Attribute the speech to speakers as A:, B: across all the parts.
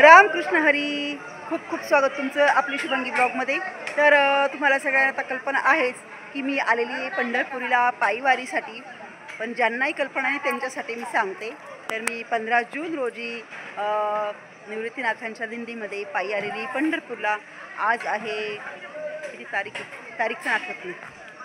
A: रामकृष्ण हरी. खूप खूप स्वागत तुमचं आपली शुभांगी ब्लॉगमध्ये. तर तुम्हाला सगळ्यांना आता कल्पना आहेच की मी आलेली आहे पंढरपूरला पायीवारीसाठी. पण ज्यांनाही कल्पना आहे त्यांच्यासाठी मी सांगते. तर मी 15 जून रोजी निवृत्तीनाथांच्या दिंडीमध्ये पायी आलेली पंढरपूरला. आज आहे किती तारीखचं आठवत नाही,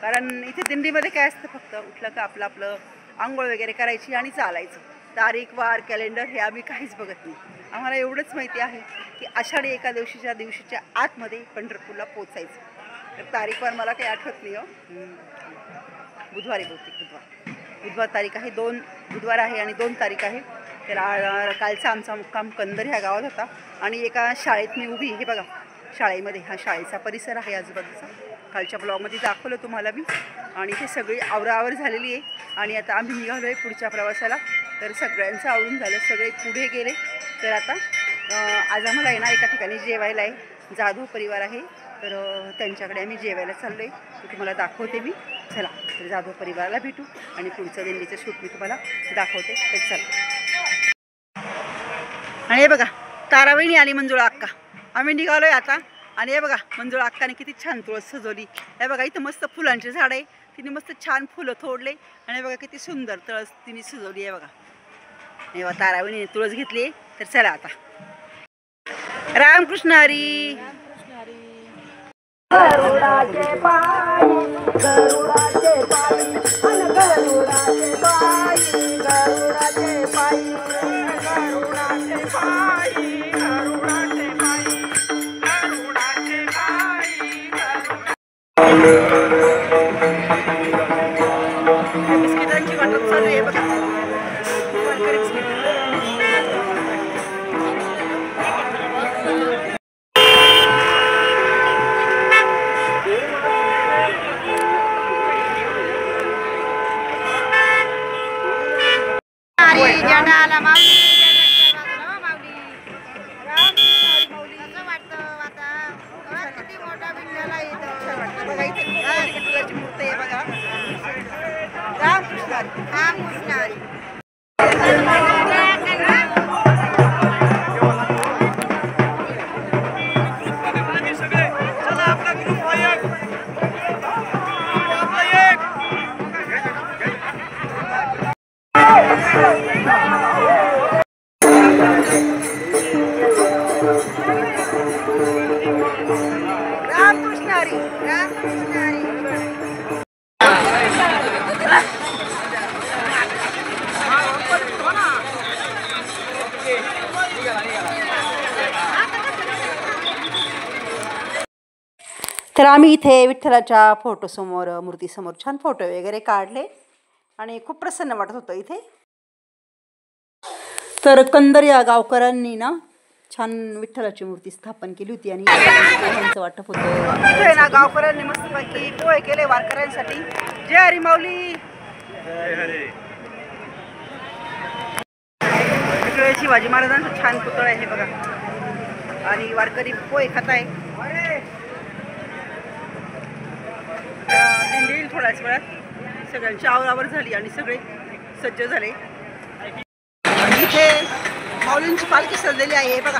A: कारण इथे दिंडीमध्ये काय असतं, फक्त उठलं का आपलं आंघोळ वगैरे करायची आणि चालायचं. तारीख वार कॅलेंडर हे आम्ही काहीच बघत नाही. आम्हाला एवढंच माहिती आहे की आषाढी एकादशीच्या दिवशीच्या आतमध्ये पंढरपूरला पोचायचं. तर तारीख वार मला काही आठवत नाही हो. बुधवारी बुधवार तारीख आहे. 2 बुधवार आहे आणि 2 तारीख आहे. तर कालचा आमचा मुक्काम कंदर ह्या गावात होता आणि एका शाळेत मी उभी, हे बघा शाळेमध्ये, हा शाळेचा परिसर आहे आजूबाजूचा. कालच्या ब्लॉगमध्ये दाखवलं तुम्हाला मी. आणि इथे सगळी आवराआवर झालेली आहे आणि आता आम्ही निघालो आहे पुढच्या प्रवासाला. तर सगळ्यांचं आवरून झालं, सगळे पुढे गेले. तर आता आज आम्हाला आहे ना एका ठिकाणी जेवायला आहे. जाधव परिवार आहे, तर त्यांच्याकडे आम्ही जेवायला चाललो आहे. ते तुम्हाला दाखवते मी. चला, तर जाधव परिवाराला भेटू आणि पुढचं दिंडीचं शूट मी तुम्हाला दाखवते. तर चला. आणि हे बघा तारावहिनी आली, मंजुळा अक्का. आम्ही निघालो आहे आता. आणि हे बघा मंजुळा अक्काने किती छान तुळस सजवली. हे बघा इथं मस्त फुलांचे झाड आहे, तिने मस्त छान फुलं तोडले आणि बघा किती सुंदर तुळस तिने सजवली आहे. बघा हे बघा तारावहिनीने तुळस घेतली. तर चला आता. रामकृष्ण हरी. गरुडाचे पाय गरुडाचे पाय गरुडाचे पाय गरुडाचे पाय गरुडाचे पाय गरुडाचे पाय गरुडाचे पाय. बिस्किटांची वाटप चालू आहे बघा. तर आम्ही इथे विठ्ठलाच्या फोटोसमोर, मूर्तीसमोर छान फोटो वगैरे काढले आणि खूप प्रसन्न वाटत होतं इथे. तर कंदर या गावकऱ्यांनी ना छान विठ्ठलाची मूर्ती स्थापन केली होती आणि पोह्यांचं वाटप होतं. इथे ना गावकऱ्यांनी मस्तपैकी पोहे केले वारकऱ्यांसाठी. जय हरी माऊली. शिवाजी महाराजांचं छान पुतळा आहे बघा. आणि वारकरी पोहे खात आहे. दिंडी येईल थोड्याच वेळात. सगळ्यांची आवरावर झाली आणि सगळे सज्ज झाले. इथे माऊलींची पालखी सजलेली आहे बघा.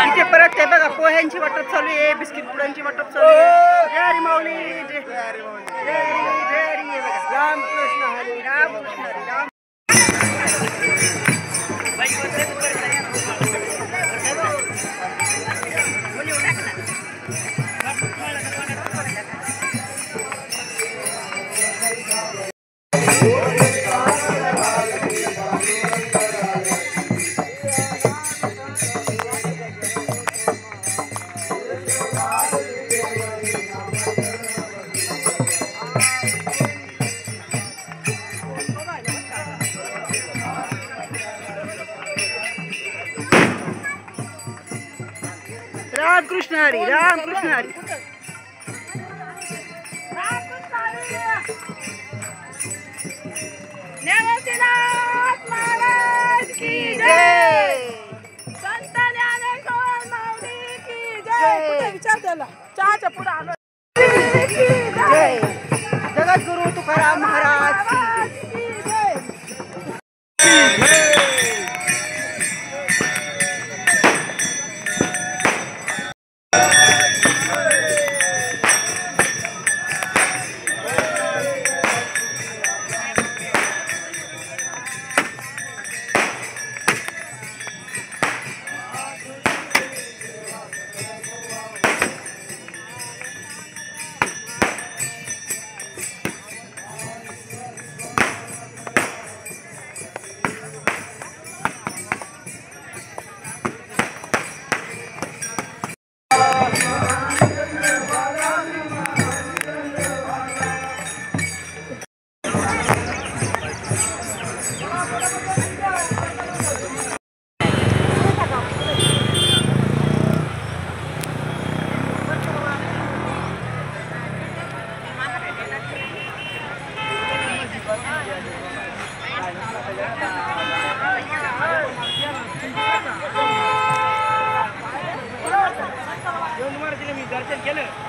A: इथे परत ते बघा पोह्यांची वाटप चालू आहे, बिस्किट पुड्यांची वाटप चालू आहे. जय हरी माऊली. जय हरी बघा. रामकृष्ण हरी. रामकृष्ण हरी. राम. रामकृष्ण हरी. रामकृष्ण हरी. निवृत्तीनाथ महाराज की जय. संत ज्ञानेश्वर
B: चला चहाच्या पुढे आलो.
A: जय जगद्गुरु तुकाराम महाराज की जय.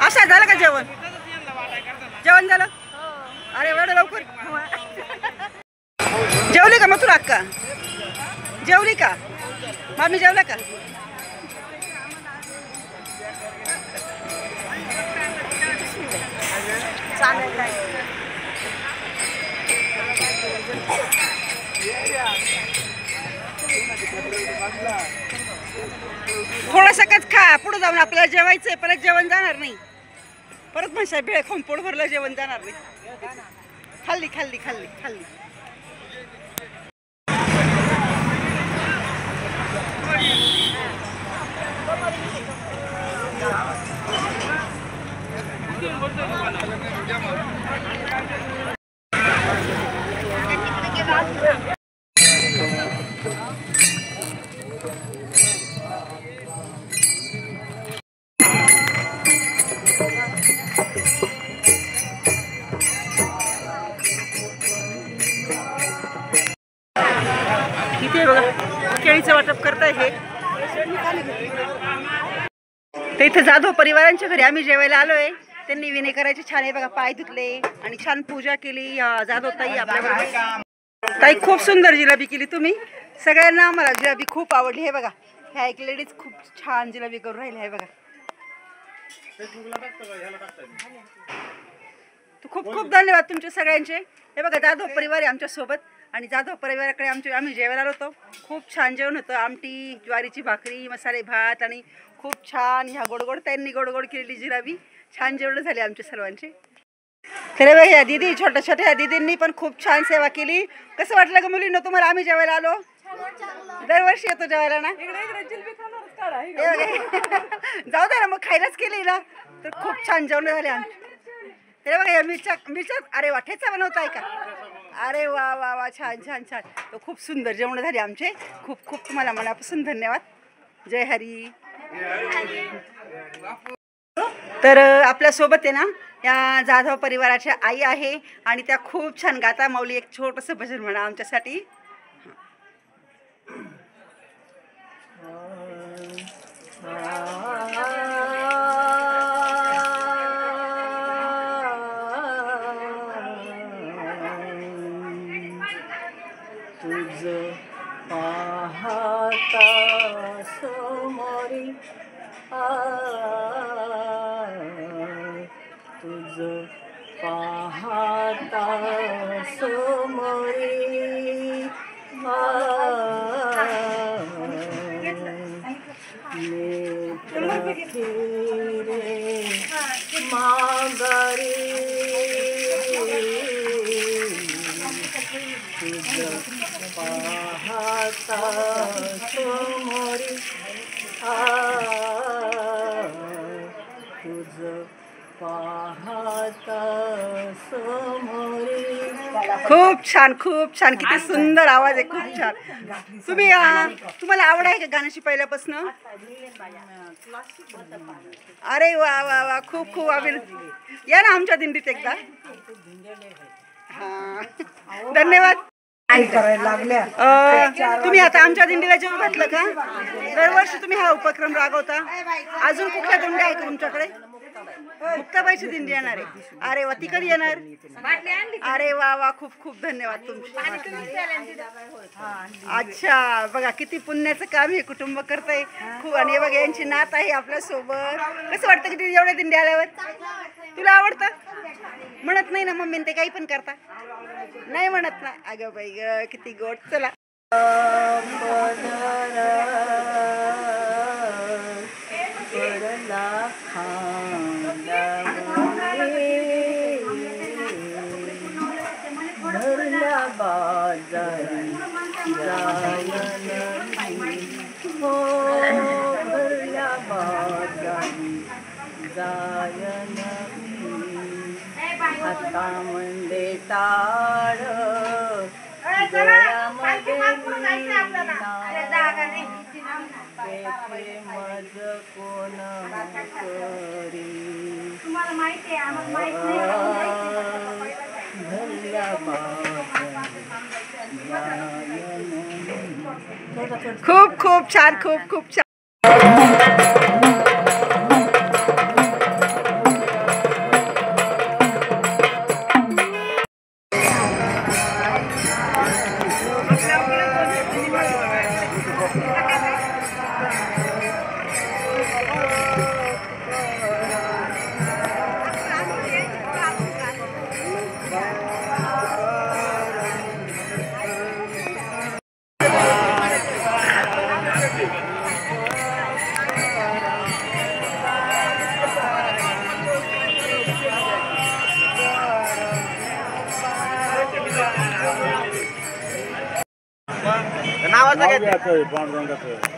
A: आशा झालं का जेवण? जेवण झालं? अरे एवढं लवकर जेवली का मथुरा अक्का? जेवली का मामी? जेवला का? थोडंसं कच खा, पुढे जाऊन आपल्याला जेवायचंय, परत जेवण जाणार नाही. परत म्हणशा भेळ खाऊन पोट भरलं जेवण जाणार नाही. खाल्ली खाल्ली खाल्ली खाल्ली. इथे बघा केळीचं वाटप करताय हे. तर इथे जाधव परिवारांच्या घरी आम्ही जेवायला आलोय. त्यांनी विणे करायचे छान आहे बघा, पाय धुतले आणि छान पूजा केली. जाधव ताई आपल्याबरोबर. ताई खूप सुंदर जिलेबी केली तुम्ही. सगळ्यांना मला जिलेबी खूप आवडली. हे बघा ह्या एक लेडीज खूप छान जिलेबी करून राहिली आहे बघा. खूप खूप धन्यवाद तुमचे सगळ्यांचे. हे बघा जाधव परिवार आहे आमच्या सोबत आणि जाधव परिवाराकडे आम्ही जेवायला आलो होतो. खूप छान जेवण होतं. आमटी, ज्वारीची भाकरी, मसाले भात आणि खूप छान ह्या गोडगोड त्यांनी गोडगोड केलेली जिलेबी. छान जेवण झाले आमचे सर्वांचे. खरे बघा ह्या दिदी छोट्या छोट्या दिदींनी पण खूप छान सेवा केली. कसं वाटलं का मुलींनो तुम्हाला आम्ही जेवायला आलो? दरवर्षी येतो जेवायला ना. जाऊ दे ना मग, खायलाच केली ना. तर खूप छान जेवण झाले आमचे. हे बघा या मिरच्या अरे वा ठेचा बनवताय का? अरे वा वा वा छान छान छान. तर खूप सुंदर जेवण झाले आमचे. खूप खूप तुम्हाला मनापासून धन्यवाद. जय हरी. तर आपल्यासोबत आहे ना या जाधव परिवाराच्या आई आहे आणि त्या खूप छान गाता. माऊली एक छोटंसं भजन म्हणा आमच्यासाठी.
B: तुझ पाहता समोरी तुझ पाहता समोरी नेत्र फिरे माघारी तुझ पाहता समोरी तुझ पाहता समोरी.
A: खूप छान खूप छान. किती सुंदर आवाज आहे. खूप छान. तुम्हाला आवड आहे का गाण्याची पहिल्यापासून? अरे वा वा वा खूप खूप या ना आमच्या दिंडीत एकदा. हा धन्यवाद. तुम्ही आता आमच्या दिंडीला जेवण घातलं का? दरवर्षी तुम्ही हा उपक्रम राबवता. अजून कुठल्या दिंड्या आहे तुमच्याकडे? मुक्ताबाईची दिंडी येणार आहे. अरे वा, ती कधी येणार? अरे वा वा, खूप खूप धन्यवाद तुमचे. अच्छा, बघा किती पुण्याचं काम हे कुटुंब करतंय. खूप. आणि बघा यांची नात आहे आपल्या सोबत. कसं वाटतं किती एवढ्या दिंडी आल्यावर? तुला आवडतं? म्हणत नाही ना मम्मी ते काही पण करता? नाही म्हणत ना. अगं बाई ग, किती गोड. चला.
B: भरला बाजारी जायन हो, भरला बाजारी जायन हातामध्ये टाळ गळ्यामध्ये तेथे मज कोण करी भरला बाजारी.
A: खूप खूप छान, खूप खूप छान.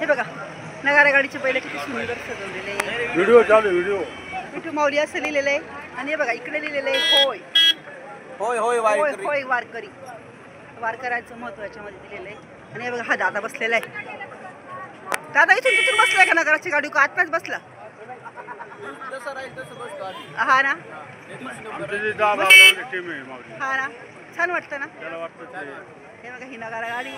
A: हे बघा, नगारा गाडीचे बैल किती सुंदर सजवलेले आहे.
C: व्हिडिओ चालू, व्हिडिओ.
A: विठू माऊली असं लिहिलेलं आहे. आणि हे बघा इकडे लिहिलेलं आहे होय
C: होय होय
A: होय होय वारकरी. वारकऱ्याचं महत्व याच्यामध्ये दिलेलं आहे. आणि हे बघा हा दादा बसलेला आहे. दादा इथून तिथून बसलाय का नगराची गाडी? का आत्ताच बसला? हा ना, हा ना, छान वाटतं ना. हे बघा ही नगारा गाडी.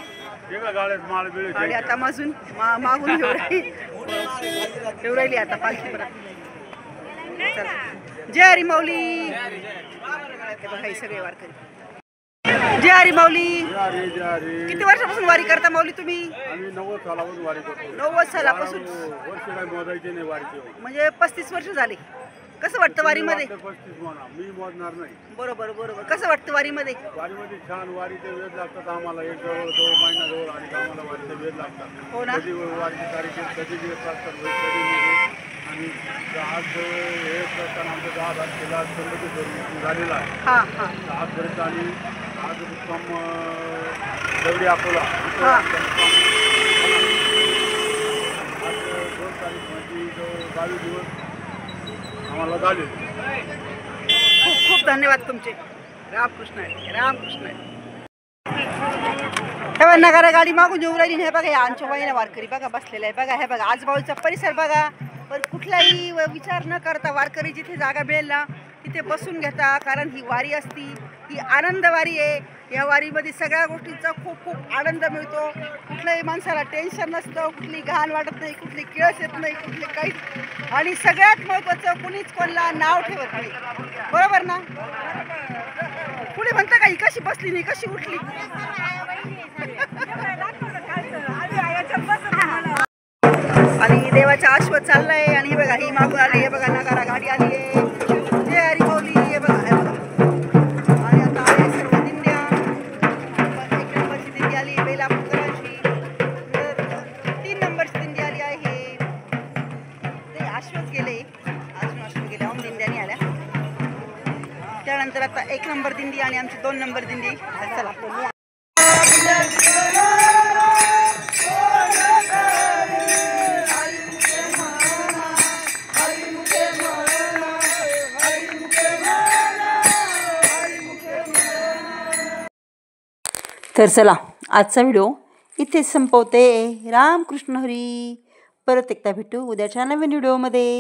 A: गाडी आता मागून घेऊ राहिली आता पालखी परत. जय हरी माऊली. हे बघा हे सगळे वारकरी. जय हरी माऊली. किती वर्षापासून वारी करता माऊली तुम्ही?
C: 90 सालापासून वारी करतो.
A: 90 सालापासून
C: वर्ष काय मोजायचे नाही वारीचे.
A: म्हणजे 35 वर्ष झाले. कसं वाटतं वारीमध्ये?
C: 35 म्हणा, मी मोजणार नाही.
A: बरोबर बरोबर. कसं वाटतं वारीमध्ये?
C: वारीमध्ये छान. वारीचे वेध लागतात आम्हाला. एक जवळ महिना जवळ आणि आम्हाला वारीचे वेध लागतात.
A: हो ना.
C: कधी वारीची तारीख कधी दिवस लागतात, कधी आणि आज हे करताना आमचं 10 तारखेला झालेला आहे.
A: हां हां.
C: आजपर्यंत आणि आज उत्तम दगडी अकोला
A: हां.
C: आज 2 तारीख म्हणजे 22 दिवस आम्हाला झाले.
A: खूप खूप धन्यवाद तुमचे. रामकृष्ण आहे, रामकृष्ण आहे. हे बघा नगारा गाडी मागून येऊ राहिली. हे बघा या आमच्या वाईना वारकरी बघा बसलेला आहे. बघा हे बघा आजूबाजूचा परिसर बघा. पण कुठलाही विचार न करता वारकरी जिथे जागा मिळेल ना तिथे बसून घेता. कारण ही वारी असती, ही आनंद वारी आहे. या वारीमध्ये सगळ्या गोष्टींचा खूप खूप आनंद मिळतो. कुठल्याही माणसाला टेन्शन नसतं, कुठली घाण वाटत नाही, कुठली किळस येत नाही, कुठली काहीच. आणि सगळ्यात महत्त्वाचं कुणीच कोणाला नाव ठेवत नाही. बरोबर ना? कुणी म्हणतं का ही कशी बसली नाही, कशी उठली? आणि देवाचा आश्व चाललाय. आणि हे बघा ही मागून आली. हे बघा नगारा गाडी आली आहे. जय हरी माऊली. हे बघा हे बघा. आणि आता आले सर्व दिंड्या. 1 नंबरची दिंडी आली बेलापूरची. 3 नंबरची दिंडी आली आहे. ते आश्वच गेले. अजून गेल्या दिंड्यानी आल्या. त्यानंतर आता 1 नंबर दिंडी आणि आमची 2 नंबर दिंडी. चला. तर चला आजचा व्हिडिओ इथेच संपवते. रामकृष्ण हरी. परत एकदा भेटू उद्याच्या नवीन व्हिडिओमध्ये.